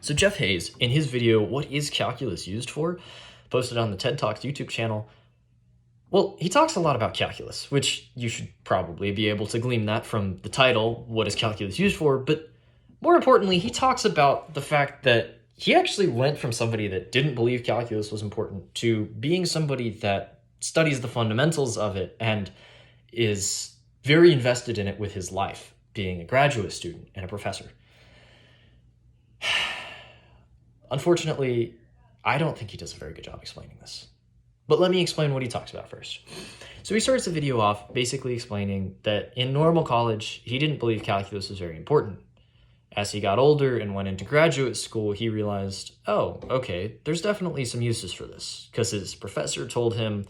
So Jeff Hayes, in his video, What is Calculus Used For?, posted on the TED Talks YouTube channel, well, he talks a lot about calculus, which you should probably be able to glean that from the title, What is Calculus Used For?, but more importantly, he talks about the fact that he actually went from somebody that didn't believe calculus was important to being somebody that studies the fundamentals of it and is very invested in it with his life, being a graduate student and a professor. Unfortunately, I don't think he does a very good job explaining this. But let me explain what he talks about first. So he starts the video off basically explaining that in normal college, he didn't believe calculus was very important. As he got older and went into graduate school, he realized, oh, okay, there's definitely some uses for this, because his professor told him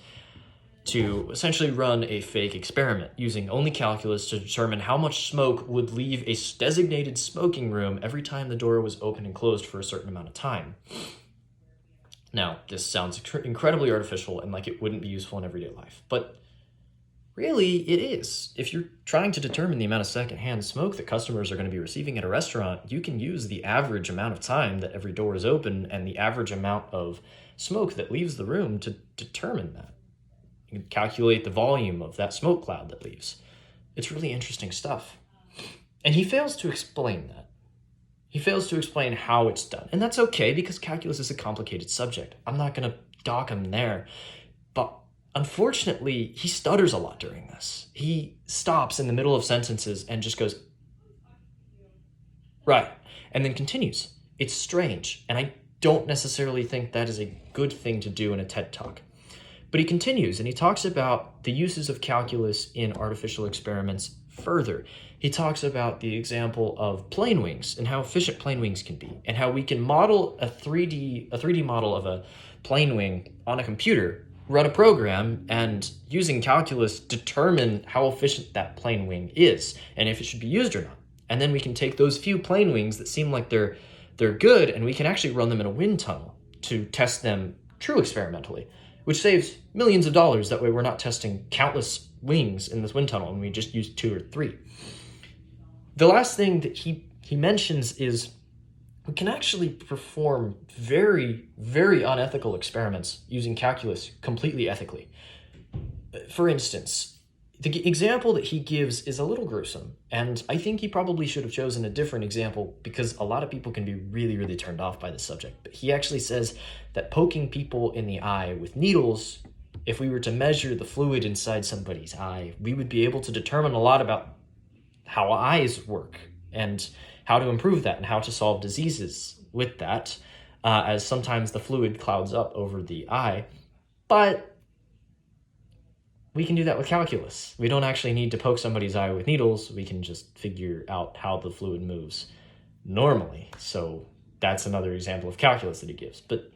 to essentially run a fake experiment using only calculus to determine how much smoke would leave a designated smoking room every time the door was open and closed for a certain amount of time. Now, this sounds incredibly artificial and like it wouldn't be useful in everyday life, but really it is. If you're trying to determine the amount of secondhand smoke that customers are going to be receiving at a restaurant, you can use the average amount of time that every door is open and the average amount of smoke that leaves the room to determine that. You can calculate the volume of that smoke cloud that leaves. It's really interesting stuff. And he fails to explain that. He fails to explain how it's done. And that's okay, because calculus is a complicated subject. I'm not going to dock him there. But unfortunately, he stutters a lot during this. He stops in the middle of sentences and just goes, right, and then continues. It's strange, and I don't necessarily think that is a good thing to do in a TED Talk. But he continues, and he talks about the uses of calculus in artificial experiments further. He talks about the example of plane wings and how efficient plane wings can be, and how we can model a 3D model of a plane wing on a computer, run a program, and using calculus determine how efficient that plane wing is and if it should be used or not. And then we can take those few plane wings that seem like they're good, and we can actually run them in a wind tunnel to test them true experimentally, which saves millions of dollars. That way we're not testing countless wings in this wind tunnel and we just use 2 or 3. The last thing that he mentions is we can actually perform very, very unethical experiments using calculus completely ethically. For instance, the example that he gives is a little gruesome, and I think he probably should have chosen a different example because a lot of people can be really, really turned off by this subject. But he actually says that poking people in the eye with needles, if we were to measure the fluid inside somebody's eye, we would be able to determine a lot about how eyes work and how to improve that and how to solve diseases with that, as sometimes the fluid clouds up over the eye. But we can do that with calculus. We don't actually need to poke somebody's eye with needles. We can just figure out how the fluid moves normally. So that's another example of calculus that he gives. But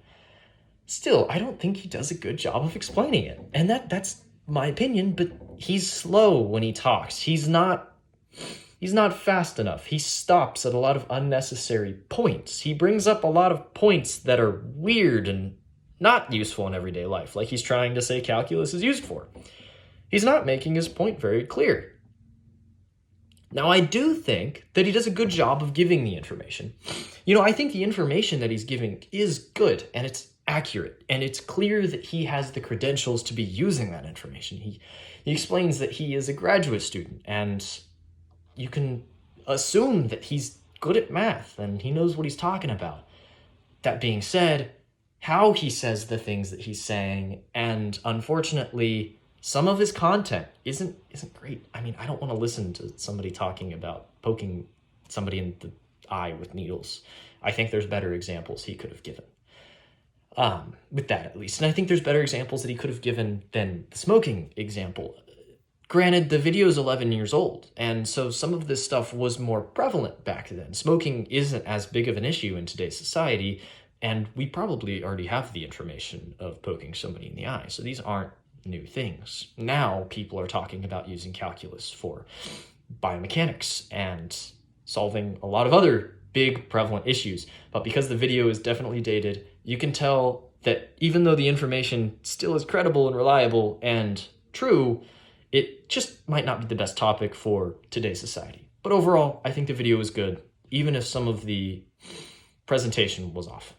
still, I don't think he does a good job of explaining it. And that's my opinion, but he's slow when he talks. He's not fast enough. He stops at a lot of unnecessary points. He brings up a lot of points that are weird and not useful in everyday life, like he's trying to say calculus is used for. He's not making his point very clear. Now, I do think that he does a good job of giving the information. I think the information that he's giving is good, and it's accurate, and it's clear that he has the credentials to be using that information. He explains that he is a graduate student, and you can assume that he's good at math, and he knows what he's talking about. That being said, how he says the things that he's saying, and unfortunately, some of his content isn't great. I mean, I don't want to listen to somebody talking about poking somebody in the eye with needles. I think there's better examples he could have given. With that, at least. And I think there's better examples that he could have given than the smoking example. Granted, the video is 11 years old, and so some of this stuff was more prevalent back then. Smoking isn't as big of an issue in today's society, and we probably already have the information of poking somebody in the eye. So these aren't new things. Now people are talking about using calculus for biomechanics and solving a lot of other big prevalent issues. But because the video is definitely dated, you can tell that even though the information still is credible and reliable and true, it just might not be the best topic for today's society. But overall, I think the video is good, even if some of the presentation was off.